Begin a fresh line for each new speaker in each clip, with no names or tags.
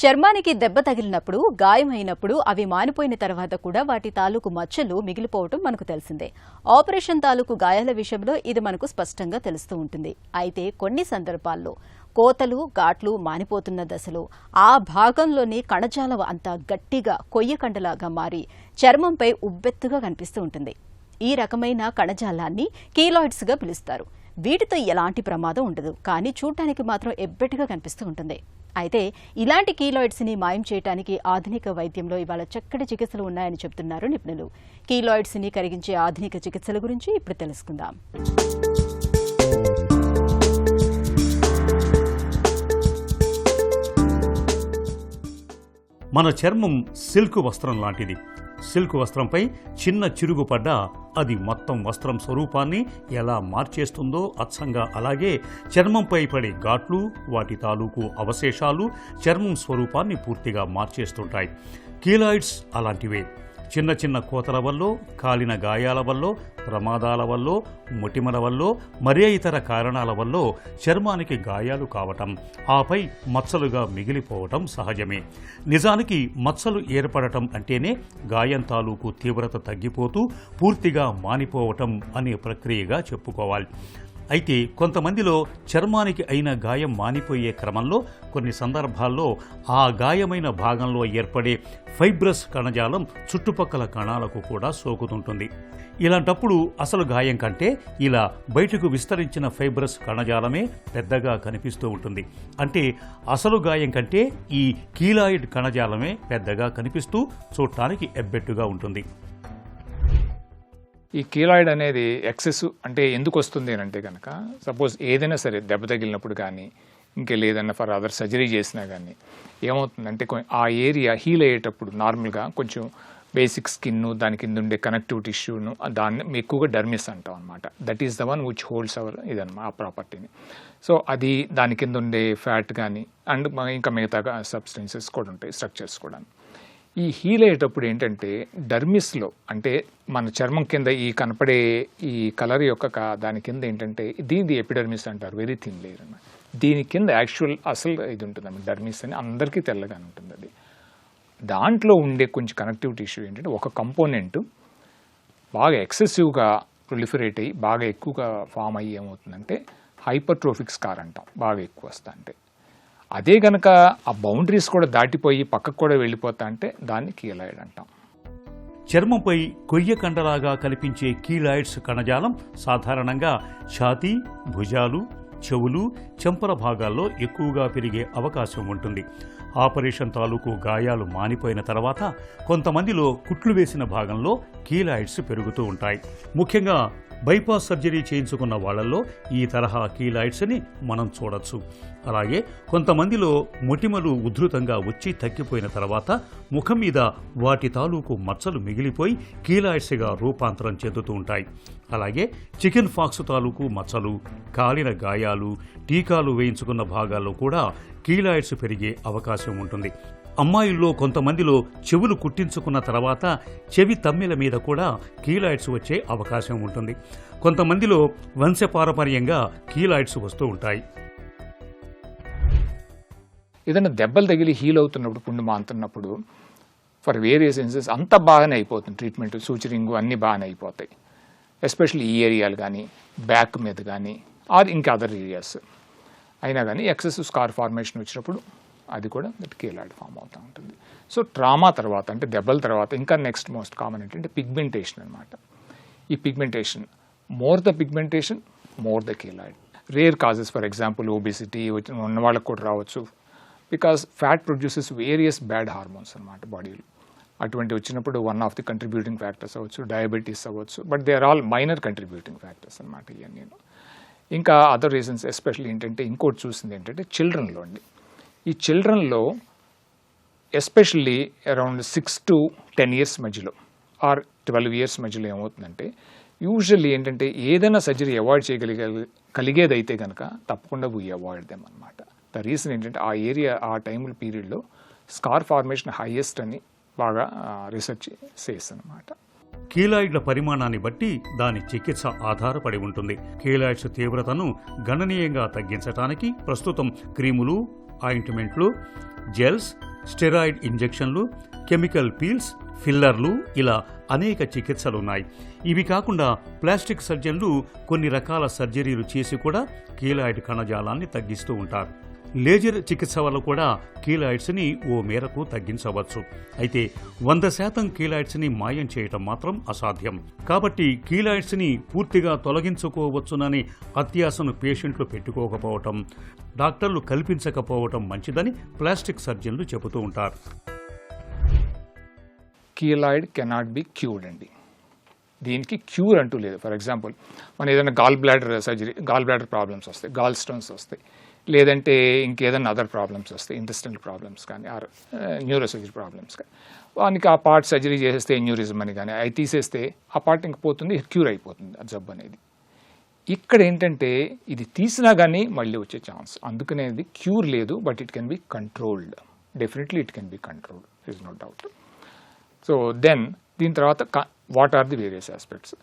చర్మానికి దెబ్బ తగిలినప్పుడు గాయమైనప్పుడు అవి మానిపోయిన తర్వాత కూడా వాటి తాలూకు మచ్చలు మిగిలిపోవటం మనకు తెలిసిందే. ఆపరేషన్ తాలూకు గాయాల విషయంలో ఇది మనకు స్పష్టంగా తెలుస్తూ ఉంటుంది. అయితే కొన్ని సందర్భాల్లో కోతలు ఘాట్లు మానిపోతున్న దశలో ఆ భాగంలోని కణజాలం అంతా గట్టిగా కొయ్యకండలాగా మారి చర్మంపై ఉబ్బెత్తుగా కనిపిస్తూ ఉంటుంది. ఈ రకమైన కణజాలాన్ని కీలాయిడ్స్ గా పిలుస్తారు. వీటితో ఎలాంటి ప్రమాదం ఉండదు, కానీ చూడటానికి మాత్రం ఎబ్బెట్టుగా కనిపిస్తూ ఉంటుంది. అయితే ఇలాంటి కీలాయిడ్స్ ని మాయం చేయడానికి ఆధునిక వైద్యంలో ఇవాళ చక్కటి చికిత్సలు ఉన్నాయని చెబుతున్నారు నిపుణులు. కీలాయిడ్స్ ని కరిగించే ఆధునిక చికిత్సల గురించి ఇప్పుడు తెలుసుకుందాం.
మన చర్మం సిల్క్ వస్త్రం లాంటిది. సిల్క్ వస్త్రంపై చిన్న చిరుగు పడ్డా అది మొత్తం వస్త్రం స్వరూపాన్ని ఎలా మార్చేస్తుందో అచ్చంగా అలాగే చర్మంపై పడే ఘాట్లు, వాటి తాలూకు అవశేషాలు చర్మం స్వరూపాన్ని పూర్తిగా మార్చేస్తుంటాయి. కీలాయిడ్స్ అలాంటివే. చిన్న చిన్న కోతల వల్ల, కాలిన గాయాల వల్ల, ప్రమాదాల వల్ల, మొటిమల వల్ల, మరే ఇతర కారణాల వల్ల చర్మానికి గాయాలు కావటం, ఆపై మచ్చలుగా మిగిలిపోవటం సహజమే. నిజానికి మచ్చలు ఏర్పడటం అంటేనే గాయం తాలూకు తీవ్రత తగ్గిపోతూ పూర్తిగా మానిపోవటం అనే ప్రక్రియగా చెప్పుకోవాలి. అయితే కొంతమందిలో చర్మానికి అయిన గాయం మానిపోయే క్రమంలో కొన్ని సందర్భాల్లో ఆ గాయమైన భాగంలో ఏర్పడే ఫైబ్రస్ కణజాలం చుట్టుపక్కల కణాలకు కూడా సోకుతుంటుంది. ఇలాంటప్పుడు అసలు గాయం కంటే ఇలా బయటకు విస్తరించిన ఫైబ్రస్ కణజాలమే పెద్దగా కనిపిస్తూ ఉంటుంది. అంటే అసలు గాయం కంటే ఈ కీలాయిడ్ కణజాలమే పెద్దగా కనిపిస్తూ చూడటానికి ఎబ్బెట్టుగా ఉంటుంది.
ఈ కీలాయిడ్ అనేది ఎక్సెస్ అంటే ఎందుకు వస్తుంది అని అంటే కనుక, సపోజ్ ఏదైనా సరే దెబ్బ తగిలినప్పుడు కానీ ఇంకేదైనా ఫర్ అదర్ సర్జరీ చేసినా కానీ ఏమవుతుందంటే ఆ ఏరియా హీల్ అయ్యేటప్పుడు నార్మల్గా కొంచెం బేసిక్ స్కిన్, దాని కింద ఉండే కనెక్టివ్ టిష్యూను, దాన్ని ఎక్కువగా డర్మిస్ అంటాం అనమాట. That is the one which holds our ఇదన్నమాట, ఆ ప్రాపర్టీని. సో అది దాని కింద ఉండే ఫ్యాట్ కానీ అండ్ ఇంకా మిగతా సబ్స్టెన్సెస్ కూడా ఉంటాయి, స్ట్రక్చర్స్ కూడా. ఈ హీల్ అయ్యేటప్పుడు ఏంటంటే డర్మిస్లో అంటే మన చర్మం కింద ఈ కనపడే ఈ కలర్ యొక్క దాని కింద ఏంటంటే దీని ఎపిడర్మిస్ అంటారు, వెరీ థిన్ లేయర్ అన్నమాట. దీని కింద యాక్చువల్ అసలు ఇది ఉంటుంది డర్మిస్ అని, అందరికీ తెల్లగానే ఉంటుంది. అది దాంట్లో ఉండే కొంచెం కనెక్టివ్ టిష్యూ ఏంటంటే ఒక కంపోనెంట్ బాగా ఎక్సెసివ్గా ప్రొలిఫరేట్ అయ్యి బాగా ఎక్కువగా ఫామ్ అయ్యి ఏమవుతుందంటే హైపర్ట్రోఫిక్ స్కార్ అంటాం, బాగా ఎక్కువ వస్తా అంటే. అదే గనక ఆ బౌండరీస్ కూడా దాటిపోయి పక్కకు కూడా వెళ్ళిపోతా అంటే దాన్ని కీలాయిడ్ అంటాం.
చర్మంపై కొయ్య కండలాగా కనిపించే కీలాయిడ్స్ కణజాలం సాధారణంగా ఛాతీ, భుజాలు, చెవులు, చెంపల భాగాల్లో ఎక్కువగా పెరిగే అవకాశం ఉంటుంది. ఆపరేషన్ తాలూకు గాయాలు మానిపోయిన తర్వాత కొంతమందిలో కుట్లు వేసిన భాగంలో కీలాయిడ్స్ పెరుగుతూ ఉంటాయి. ముఖ్యంగా బైపాస్ సర్జరీ చేయించుకున్న వాళ్లలో ఈ తరహా కీలాయిడ్స్ని మనం చూడొచ్చు. అలాగే కొంతమందిలో మొటిమలు ఉధృతంగా వచ్చి తగ్గిపోయిన తర్వాత ముఖం మీద వాటి తాలూకు మచ్చలు మిగిలిపోయి కీలాయిడ్స్గా రూపాంతరం చెందుతూ ఉంటాయి. అలాగే చికెన్ ఫాక్స్ తాలూకు మచ్చలు, కాలిన గాయాలు, టీకాలు వేయించుకున్న భాగాల్లో కూడా కీలాయిడ్స్ పెరిగే అవకాశం ఉంటుంది. అమ్మాయిల్లో కొంతమందిలో చెవులు కుట్టించుకున్న తర్వాత చెవి తమ్మెల మీద కూడా కీలాయిడ్స్ వచ్చే అవకాశం ఉంటుంది. కొంతమందిలో వంశపారంపర్యంగా కీలాయిడ్స్ వస్తూ ఉంటాయి.
ఏదైనా దెబ్బలు తగిలి హీల్ అవుతున్నప్పుడు, పుండు మాంతున్నప్పుడు ఫర్ వేరియస్ ఇన్సెన్స్ అంతా బాగానే అయిపోతుంది, ట్రీట్మెంట్ సూచరింగ్ అన్నీ బాగానే అయిపోతాయి. ఎస్పెషల్లీ ఈ ఏరియాలు కానీ బ్యాక్ మీద కానీ ఆర్ ఇంకా అదర్ ఏరియాస్ అయినా కానీ ఎక్సెసివ్ స్కార్ ఫార్మేషన్ వచ్చినప్పుడు అది కూడా కీలాయిడ్ ఫామ్ అవుతూ ఉంటుంది. సో ట్రామా తర్వాత అంటే దెబ్బల తర్వాత ఇంకా నెక్స్ట్ మోస్ట్ కామన్ ఏంటంటే పిగ్మెంటేషన్ అనమాట. ఈ pigmentation, more the pigmentation more the keloid. Rare causes for example obesity ఉన్న వాళ్ళకు కూడా రావచ్చు. Because fat produces various bad hormones అనమాట బాడీలో. అటువంటి వచ్చినప్పుడు one of the contributing factors అవ్వచ్చు, డయాబెటీస్ అవ్వచ్చు. But they are all minor contributing factors అనమాట ఇవన్నీ. ఇంకా అదర్ రీజన్స్ ఎస్పెషల్లీ ఏంటంటే ఇంకోటి చూసింది ఏంటంటే చిల్డ్రన్లో అండి. ఈ చిల్డ్రన్లో ఎస్పెషల్లీ అరౌండ్ 6 to 10 years మధ్యలో ఆర్ 12 years మధ్యలో ఏమవుతుందంటే యూజువల్లీ ఏంటంటే ఏదైనా సర్జరీ అవాయిడ్ చేయగలిగేదైతే కనుక తప్పకుండా వీ అవాయిడ్ దెమ్ అనమాట. ద రీజన్ ఏంటంటే ఆ ఏరియా ఆ టైముల పీరియడ్లో స్కార్ ఫార్మేషన్ హైయెస్ట్ అని బాగా రీసెర్చ్ చేస్తానమాట.
కీలాయిడ్ల పరిమాణాన్ని బట్టి దాని చికిత్స ఆధారపడి ఉంటుంది. కీలాయిడ్స్ తీవ్రతను గణనీయంగా తగ్గించడానికి ప్రస్తుతం క్రీములు, ఆయింట్మెంట్లు, జెల్స్, స్టెరాయిడ్ ఇంజెక్షన్లు, కెమికల్ పీల్స్, ఫిల్లర్లు, ఇలా అనేక చికిత్సలున్నాయి. ఇవి కాకుండా ప్లాస్టిక్ సర్జన్లు కొన్ని రకాల సర్జరీలు చేసి కూడా కీలాయిడ్ కణజాలాన్ని తగ్గిస్తూ ఉంటారు. లేజర్ చికిత్స వల్ల కూడా కీలాయిడ్స్ని ఓ మేరకు తగ్గించవచ్చు. అయితే 100% కీలాయిడ్స్ని మాయం చేయటం మాత్రం అసాధ్యం. కాబట్టి కీలాయిడ్స్ని పూర్తిగా తొలగించుకోవచ్చునని అత్యాశను పేషెంట్లు పెట్టుకోకపోవటం, డాక్టర్లు కల్పించకపోవటం మంచిదని ప్లాస్టిక్ సర్జన్లు చెబుతూ ఉంటారు.
కీలాయిడ్ కెనాట్ బి క్యూర్డ్ అండి. దీనికి క్యూర్ అంటూ లేదు. ఫర్ ఎగ్జాంపుల్, మన ఏదైనా gall bladder surgery, gall bladder problems వస్తాయి, గాల్ స్టోన్స్ వస్తాయి, లేదంటే ఇంకేదైనా అదర్ ప్రాబ్లమ్స్ వస్తాయి, ఇంటెస్టినల్ ప్రాబ్లమ్స్ కానీ ఆర్ న్యూరో సర్జరీ ప్రాబ్లమ్స్ కానీ, వానికి ఆ పార్ట్ సర్జరీ చేసేస్తే ఎన్యూరిజం అని కానీ అవి తీసేస్తే ఆ పార్ట్ ఇంక పోతుంది, క్యూర్ అయిపోతుంది ఆ జబ్బు అనేది. ఇక్కడ ఏంటంటే ఇది తీసినా కానీ మళ్ళీ వచ్చే ఛాన్స్, అందుకనే ఇది క్యూర్ లేదు, but it can be controlled. Definitely it can be controlled, is no doubt. So then దీని తర్వాత what are the various aspects.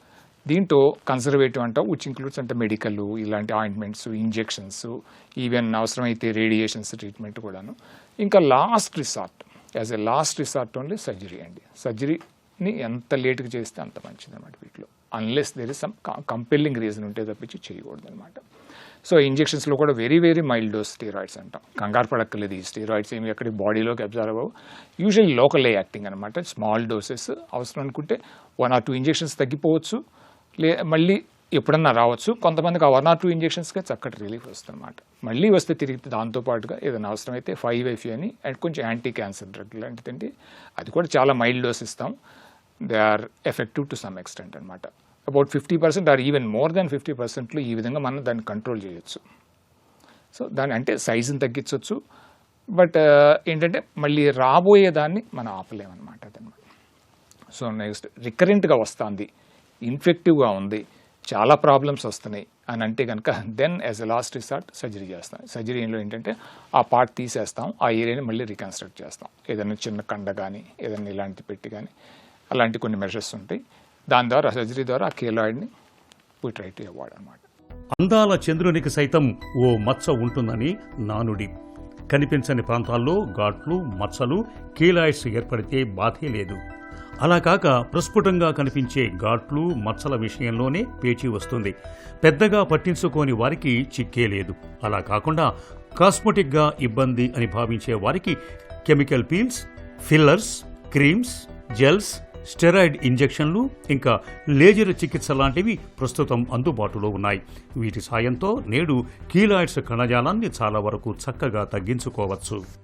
దీంట్లో కన్సర్వేటివ్ అంటాం, విచ్ ఇంక్లూడ్స్ అంటే మెడికల్, ఇలాంటి ఆయింట్మెంట్స్, ఇంజెక్షన్స్, ఈవెన్ అవసరమైతే రేడియేషన్స్ ట్రీట్మెంట్ కూడాను. ఇంకా last resort, as a last resort only surgery అండి. సర్జరీని ఎంత లేట్గా చేస్తే అంత మంచిది అనమాట వీటిలో, unless there is some compelling reason ఉంటే తప్పించి చేయకూడదు అనమాట. సో ఇంజెక్షన్స్లో కూడా very very mild dose steroids అంటాం. కంగారు పడక్కర్లేదు, ఈ స్టీరాయిడ్స్ ఏమి ఎక్కడికి బాడీలోకి అబ్జర్వ్ అవ్వవు. యూజువల్లీ లోకల్ యాక్టింగ్ అనమాట, స్మాల్ డోసెస్. అవసరం అనుకుంటే 1 or 2 ఇంజెక్షన్స్ తగ్గిపోవచ్చు, మళ్ళీ ఎప్పుడన్నా రావచ్చు. కొంతమందికి ఆ 1 or 2 ఇంజెక్షన్స్కే చక్కటి రిలీఫ్ వస్తుంది అనమాట. మళ్ళీ వస్తే తిరిగి దాంతోపాటుగా ఏదైనా అవసరమైతే 5-FU అని అండ్ కొంచెం యాంటీ క్యాన్సర్ డ్రగ్ లాంటిదండి, అది కూడా చాలా మైల్డ్ డోస్ ఇస్తాం. They are effective to some extent అనమాట. About 50% or even more than 50%లో ఈ విధంగా మనం దాన్ని కంట్రోల్ చేయొచ్చు. సో దాని అంటే సైజుని తగ్గించవచ్చు, బట్ ఏంటంటే మళ్ళీ రాబోయేదాన్ని మనం ఆపలేమన్నమాట అదనమాట. సో నెక్స్ట్ రికరెంట్గా వస్తుంది, ఇన్ఫెక్టివ్గా ఉంది, చాలా ప్రాబ్లమ్స్ వస్తున్నాయి అని అంటే కనుక then as a last resort surgery చేస్తాం. సర్జరీలో ఏంటంటే ఆ పార్ట్ తీసేస్తాం, ఆ ఏరియాని మళ్ళీ రీకన్స్ట్రక్ట్ చేస్తాం. ఏదైనా చిన్న కండ కానీ ఏదైనా ఇలాంటి పెట్టి కానీ అలాంటి కొన్ని మెజర్స్ ఉంటాయి. దాని ద్వారా సర్జరీ ద్వారా ఆ కీలాయిడ్ని వీ ట్రై టు అవాయిడ్ అనమాట.
అందాల చంద్రునికి సైతం ఓ మచ్చ ఉంటుందని నానుడి. కనిపించని ప్రాంతాల్లో ఘాట్లు, మచ్చలు, కీలాయిడ్స్ ఏర్పడితే బాధే లేదు. అలా కాక ప్రస్ఫుటంగా కనిపించే ఘాట్లు, మచ్చల విషయంలోనే పేచీ వస్తుంది. పెద్దగా పట్టించుకోని వారికి చిక్కే లేదు. అలా కాకుండా కాస్మెటిక్గా ఇబ్బంది అని భావించే వారికి chemical peels, fillers, creams, gels, steroid ఇంజెక్షన్లు, ఇంకా లేజర్ చికిత్స లాంటివి ప్రస్తుతం అందుబాటులో ఉన్నాయి. వీటి సాయంతో నేడు కీలాయిడ్స్ కణజాలాన్ని చాలా వరకు చక్కగా తగ్గించుకోవచ్చు.